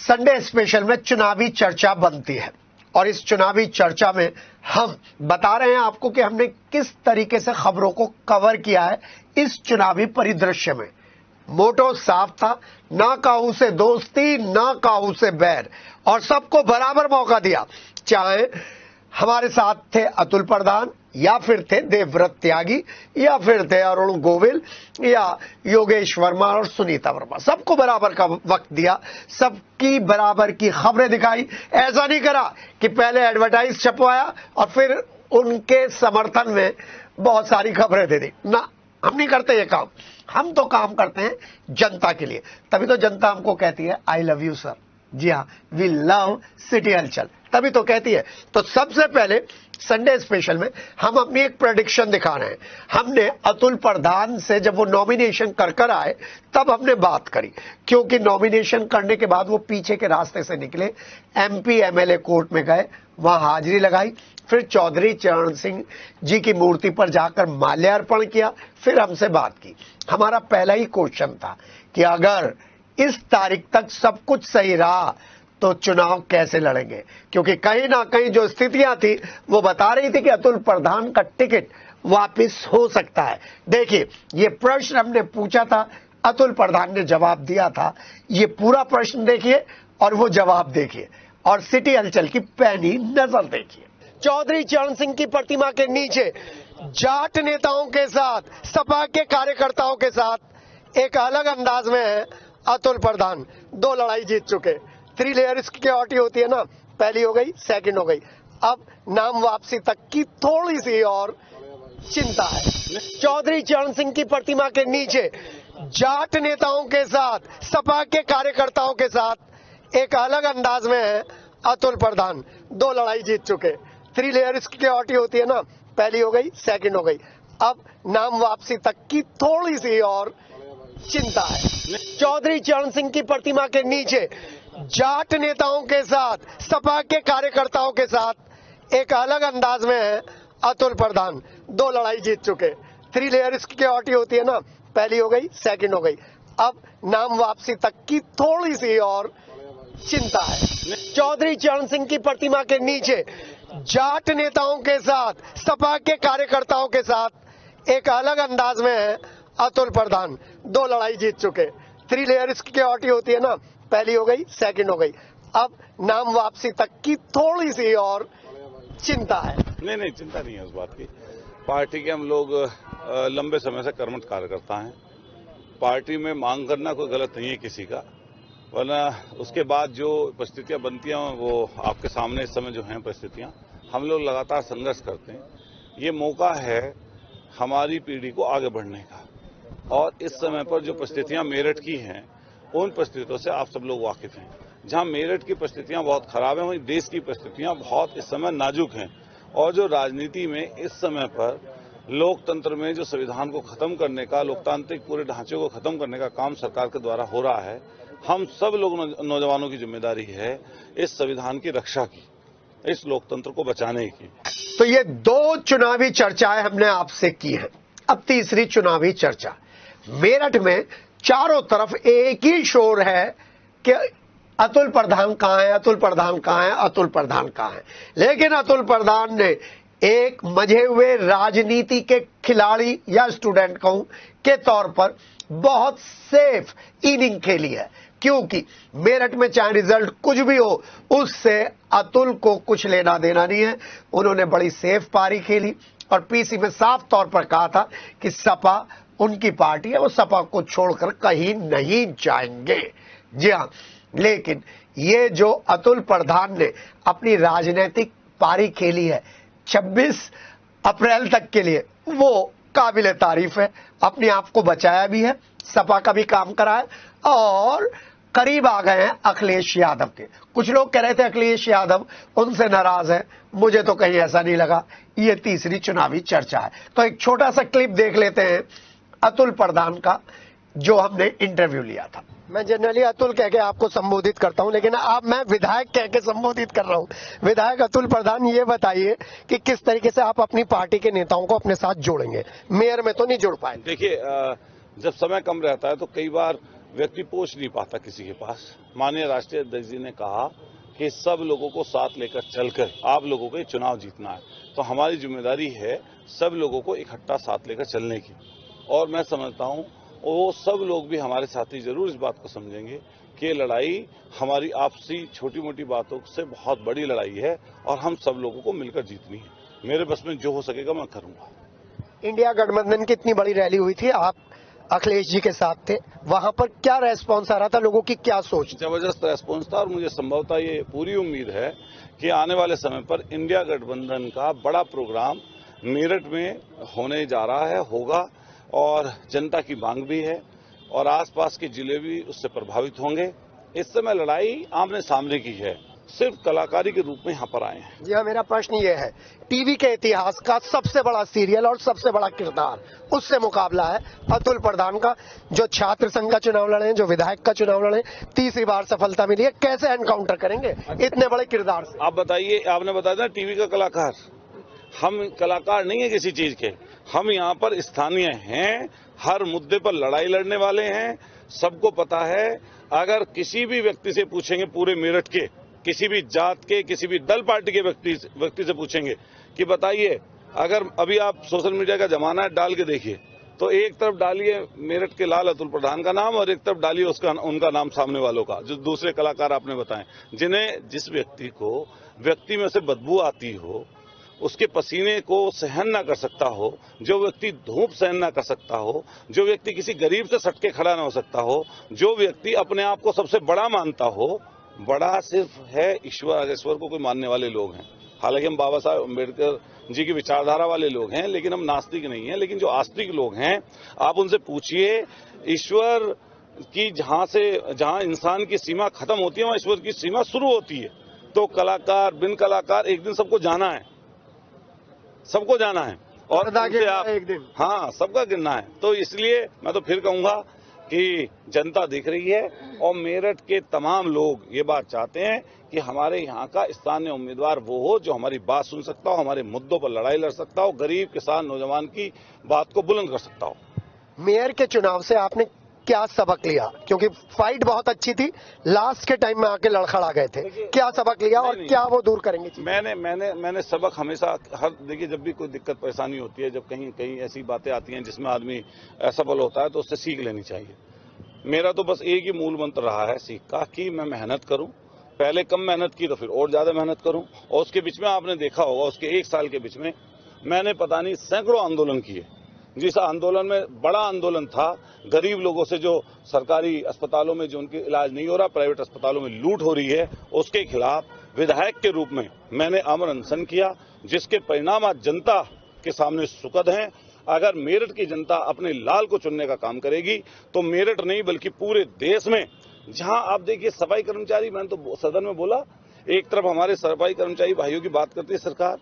Sunday special में चुनावी चर्चा बनती है और इस चुनावी चर्चा में हम बता रहे हैं आपको कि हमने किस तरीके से खबरों को कवर किया है इस चुनावी परिदृश्य में। मोटो साफ था, ना काहू से दोस्ती ना काहू से बैर, और सबको बराबर मौका दिया, चाहे हमारे साथ थे अतुल प्रधान या फिर थे देवव्रत त्यागी या फिर थे अरुण गोविल या योगेश वर्मा और सुनीता वर्मा। सबको बराबर का वक्त दिया, सबकी बराबर की खबरें दिखाई। ऐसा नहीं करा कि पहले एडवर्टाइज छपवाया और फिर उनके समर्थन में बहुत सारी खबरें दे दी। ना, हम नहीं करते ये काम। हम तो काम करते हैं जनता के लिए, तभी तो जनता हमको कहती है आई लव यू सर। जी हाँ, वी लव सिटी हलचल, तभी तो कहती है। तो सबसे पहले संडे स्पेशल में हम अपनी एक प्रेडिक्शन दिखा रहे हैं। हमने अतुल प्रधान से जब वो नॉमिनेशन कर आए तब हमने बात करी, क्योंकि नॉमिनेशन करने के बाद वो पीछे के रास्ते से निकले, एमपी एमएलए कोर्ट में गए, वहां हाजिरी लगाई, फिर चौधरी चरण सिंह जी की मूर्ति पर जाकर माल्यार्पण किया, फिर हमसे बात की। हमारा पहला ही क्वेश्चन था कि अगर इस तारीख तक सब कुछ सही रहा तो चुनाव कैसे लड़ेंगे, क्योंकि कहीं ना कहीं जो स्थितियां थी वो बता रही थी कि अतुल प्रधान का टिकट वापस हो सकता है। देखिए, ये प्रश्न हमने पूछा था, अतुल प्रधान ने जवाब दिया था। ये पूरा प्रश्न देखिए और वो जवाब देखिए और सिटी हलचल की पैनी नजर देखिए। चौधरी चरण सिंह की प्रतिमा के नीचे जाट नेताओं के साथ, सपा के कार्यकर्ताओं के साथ एक अलग अंदाज में है अतुल प्रधान। 2 लड़ाई जीत चुके, 3 लेयर सिक्योरिटी होती है ना, पहली हो गई, सेकंड हो गई, अब नाम वापसी तक की थोड़ी सी और चिंता है। चौधरी चरण सिंह की प्रतिमा के नीचे जाट नेताओं के साथ, सपा के कार्यकर्ताओं के साथ एक अलग अंदाज में है अतुल प्रधान। 2 लड़ाई जीत चुके, 3 लेयर सिक्योरिटी होती है ना, पहली हो गई, सेकंड हो गई, अब नाम वापसी तक की थोड़ी सी और चिंता है। चौधरी चरण सिंह की प्रतिमा के नीचे जाट नेताओं के साथ, सपा के कार्यकर्ताओं के साथ एक अलग अंदाज में है अतुल प्रधान। 2 लड़ाई जीत चुके, 3 लेयर सिक्योरिटी होती है ना, पहली हो गई, सेकंड हो गई, अब नाम वापसी तक की थोड़ी सी और चिंता है। चौधरी चरण सिंह की प्रतिमा के नीचे जाट नेताओं के साथ, सपा के कार्यकर्ताओं के साथ एक अलग अंदाज में है अतुल प्रधान। 2 लड़ाई जीत चुके, 3 लेयर सिक्योरिटी होती है ना, पहली हो गई, सेकंड हो गई, अब नाम वापसी तक की थोड़ी सी और चिंता है। नहीं, चिंता नहीं है उस बात की। पार्टी के हम लोग लंबे समय से कर्मठ कार्यकर्ता हैं। पार्टी में मांग करना कोई गलत नहीं है किसी का, वरना उसके बाद जो परिस्थितियां बनती हैं वो आपके सामने इस समय जो हैं परिस्थितियां, हम लोग लगातार संघर्ष करते हैं। ये मौका है हमारी पीढ़ी को आगे बढ़ने का, और इस समय पर जो परिस्थितियां मेरठ की हैं उन परिस्थितियों से आप सब लोग वाकिफ हैं। जहां मेरठ की परिस्थितियां बहुत खराब हैं, वहीं देश की परिस्थितियां बहुत इस समय नाजुक हैं, और जो राजनीति में इस समय पर लोकतंत्र में जो संविधान को खत्म करने का, लोकतांत्रिक पूरे ढांचे को खत्म करने का काम सरकार के द्वारा हो रहा है, हम सब लोग नौजवानों की जिम्मेदारी है इस संविधान की रक्षा की, इस लोकतंत्र को बचाने की। तो ये 2 चुनावी चर्चाएं हमने आपसे की हैं। अब तीसरी चुनावी चर्चा। मेरठ में चारों तरफ एक ही शोर है कि अतुल प्रधान कहां है, अतुल प्रधान कहां है, अतुल प्रधान कहां है। लेकिन अतुल प्रधान ने एक मजे हुए राजनीति के खिलाड़ी या स्टूडेंट कहूं के तौर पर बहुत सेफ इनिंग खेली है, क्योंकि मेरठ में चाहे रिजल्ट कुछ भी हो, उससे अतुल को कुछ लेना देना नहीं है। उन्होंने बड़ी सेफ पारी खेली और पीसी में साफ तौर पर कहा था कि सपा उनकी पार्टी है, वो सपा को छोड़कर कहीं नहीं जाएंगे। जी हाँ, लेकिन ये जो अतुल प्रधान ने अपनी राजनीतिक पारी खेली है 26 अप्रैल तक के लिए, वो काबिले तारीफ है। अपने आप को बचाया भी है, सपा का भी काम करा है और करीब आ गए हैं अखिलेश यादव के। कुछ लोग कह रहे थे अखिलेश यादव उनसे नाराज है, मुझे तो कहीं ऐसा नहीं लगा। ये तीसरी चुनावी चर्चा है। तो एक छोटा सा क्लिप देख लेते हैं अतुल प्रधान का, जो हमने इंटरव्यू लिया था। मैं जनरली अतुल कह के आपको संबोधित करता हूं, लेकिन अब मैं विधायक कह के संबोधित कर रहा हूं। विधायक अतुल प्रधान, ये बताइए कि किस तरीके से आप अपनी पार्टी के नेताओं को अपने साथ जोड़ेंगे। मेयर में तो नहीं जोड़ पाए। देखिए, जब समय कम रहता है तो कई बार व्यक्ति पहुंच नहीं पाता किसी के पास। माननीय राष्ट्रीय अध्यक्ष जी ने कहा कि सब लोगों को साथ लेकर चलकर आप लोगों को ये चुनाव जीतना है, तो हमारी जिम्मेदारी है सब लोगों को इकट्ठा साथ लेकर चलने की। और मैं समझता हूं वो सब लोग भी हमारे साथी जरूर इस बात को समझेंगे कि ये लड़ाई हमारी आपसी छोटी मोटी बातों से बहुत बड़ी लड़ाई है और हम सब लोगों को मिलकर जीतनी है। मेरे बस में जो हो सकेगा मैं करूंगा। इंडिया गठबंधन की इतनी बड़ी रैली हुई थी, आप अखिलेश जी के साथ थे, वहां पर क्या रेस्पॉन्स आ रहा था, लोगों की क्या सोच? जबरदस्त रेस्पॉन्स था और मुझे संभवतः ये पूरी उम्मीद है कि आने वाले समय पर इंडिया गठबंधन का बड़ा प्रोग्राम मेरठ में होने जा रहा है, होगा और जनता की मांग भी है और आसपास के जिले भी उससे प्रभावित होंगे। इस समय लड़ाई आमने सामने की है, सिर्फ कलाकारी के रूप में यहाँ पर आए हैं। जी हाँ, मेरा प्रश्न ये है, टीवी के इतिहास का सबसे बड़ा सीरियल और सबसे बड़ा किरदार, उससे मुकाबला है अतुल प्रधान का, जो छात्र संघ का चुनाव लड़े, जो विधायक का चुनाव लड़े, तीसरी बार सफलता मिली है, कैसे एनकाउंटर करेंगे इतने बड़े किरदार से? आप बताइए, आपने बताया था टीवी का कलाकार, हम कलाकार नहीं है किसी चीज के, हम यहाँ पर स्थानीय हैं, हर मुद्दे पर लड़ाई लड़ने वाले हैं। सबको पता है, अगर किसी भी व्यक्ति से पूछेंगे, पूरे मेरठ के किसी भी जात के, किसी भी दल पार्टी के व्यक्ति से पूछेंगे कि बताइए, अगर अभी आप सोशल मीडिया का जमाना है, डाल के देखिए, तो एक तरफ डालिए मेरठ के लाल अतुल प्रधान का नाम और एक तरफ डालिए उनका नाम सामने वालों का, जो दूसरे कलाकार आपने बताएं, जिस व्यक्ति को व्यक्ति में से बदबू आती हो, उसके पसीने को सहन ना कर सकता हो, जो व्यक्ति धूप सहन ना कर सकता हो, जो व्यक्ति किसी गरीब से सटके खड़ा ना हो सकता हो, जो व्यक्ति अपने आप को सबसे बड़ा मानता हो, बड़ा सिर्फ है ईश्वर, ईश्वर को कोई मानने वाले लोग हैं। हालांकि हम बाबा साहब अम्बेडकर जी की विचारधारा वाले लोग हैं, लेकिन हम नास्तिक नहीं हैं। लेकिन जो आस्तिक लोग हैं, आप उनसे पूछिए, ईश्वर की जहां इंसान की सीमा खत्म होती है, वहां ईश्वर की सीमा शुरू होती है। तो कलाकार बिन कलाकार एक दिन सबको जाना है, सबको जाना है और उनसे आप एक दिन, हाँ, सबका गिनना है। तो इसलिए मैं तो फिर कहूंगा कि जनता दिख रही है और मेरठ के तमाम लोग ये बात चाहते हैं कि हमारे यहाँ का स्थानीय उम्मीदवार वो हो जो हमारी बात सुन सकता हो, हमारे मुद्दों पर लड़ाई लड़ सकता हो, गरीब किसान नौजवान की बात को बुलंद कर सकता हो। मेयर के चुनाव से आपने क्या सबक लिया? क्योंकि फाइट बहुत अच्छी थी, लास्ट के टाइम में आके लड़खड़ा गए थे, क्या सबक लिया और क्या वो दूर करेंगे? मैंने सबक हमेशा देखिए, जब भी कोई दिक्कत परेशानी होती है, जब कहीं ऐसी बातें आती हैं जिसमें आदमी असफल होता है, तो उससे सीख लेनी चाहिए। मेरा तो बस एक ही मूल मंत्र रहा है सीख का कि मैं मेहनत करूं, पहले कम मेहनत की तो फिर और ज्यादा मेहनत करूं। और उसके बीच में आपने देखा होगा, उसके एक साल के बीच में मैंने पता नहीं सैकड़ों आंदोलन किए। जिस आंदोलन में बड़ा आंदोलन था, गरीब लोगों से जो सरकारी अस्पतालों में जो उनके इलाज नहीं हो रहा, प्राइवेट अस्पतालों में लूट हो रही है, उसके खिलाफ विधायक के रूप में मैंने अमर अनशन किया, जिसके परिणाम आज जनता के सामने सुखद हैं। अगर मेरठ की जनता अपने लाल को चुनने का काम करेगी तो मेरठ नहीं बल्कि पूरे देश में, जहां आप देखिए सफाई कर्मचारी, मैंने तो सदन में बोला, एक तरफ हमारे सफाई कर्मचारी भाइयों की बात करती है सरकार,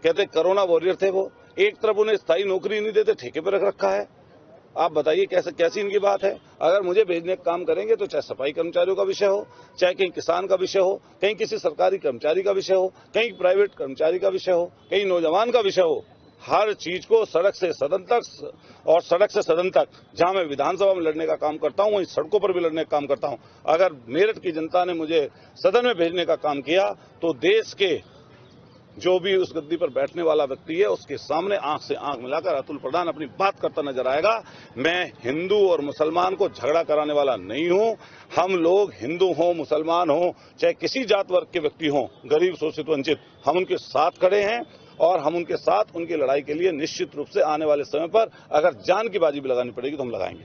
कहते कोरोना वॉरियर थे वो, एक तरफ उन्हें स्थायी नौकरी नहीं देते, ठेके पर रख रखा है। आप बताइए कैसी इनकी बात है? अगर मुझे भेजने का काम करेंगे तो चाहे सफाई कर्मचारियों का विषय हो, चाहे कहीं किसान का विषय हो, कहीं किसी सरकारी कर्मचारी का विषय हो, कहीं प्राइवेट कर्मचारी का विषय हो, कहीं नौजवान का विषय हो, हर चीज को सड़क से सदन तक और सड़क से सदन तक, जहां मैं विधानसभा में लड़ने का काम करता हूं, वहीं सड़कों पर भी लड़ने का काम करता हूं। अगर मेरठ की जनता ने मुझे सदन में भेजने का काम किया तो देश के जो भी उस गद्दी पर बैठने वाला व्यक्ति है, उसके सामने आंख से आंख मिलाकर अतुल प्रधान अपनी बात करता नजर आएगा। मैं हिंदू और मुसलमान को झगड़ा कराने वाला नहीं हूं। हम लोग हिंदू हों, मुसलमान हों, चाहे किसी जात वर्ग के व्यक्ति हों, गरीब शोषित वंचित, हम उनके साथ खड़े हैं और हम उनके साथ उनकी लड़ाई के लिए निश्चित रूप से आने वाले समय पर अगर जान की बाजी भी लगानी पड़ेगी तो हम लगाएंगे।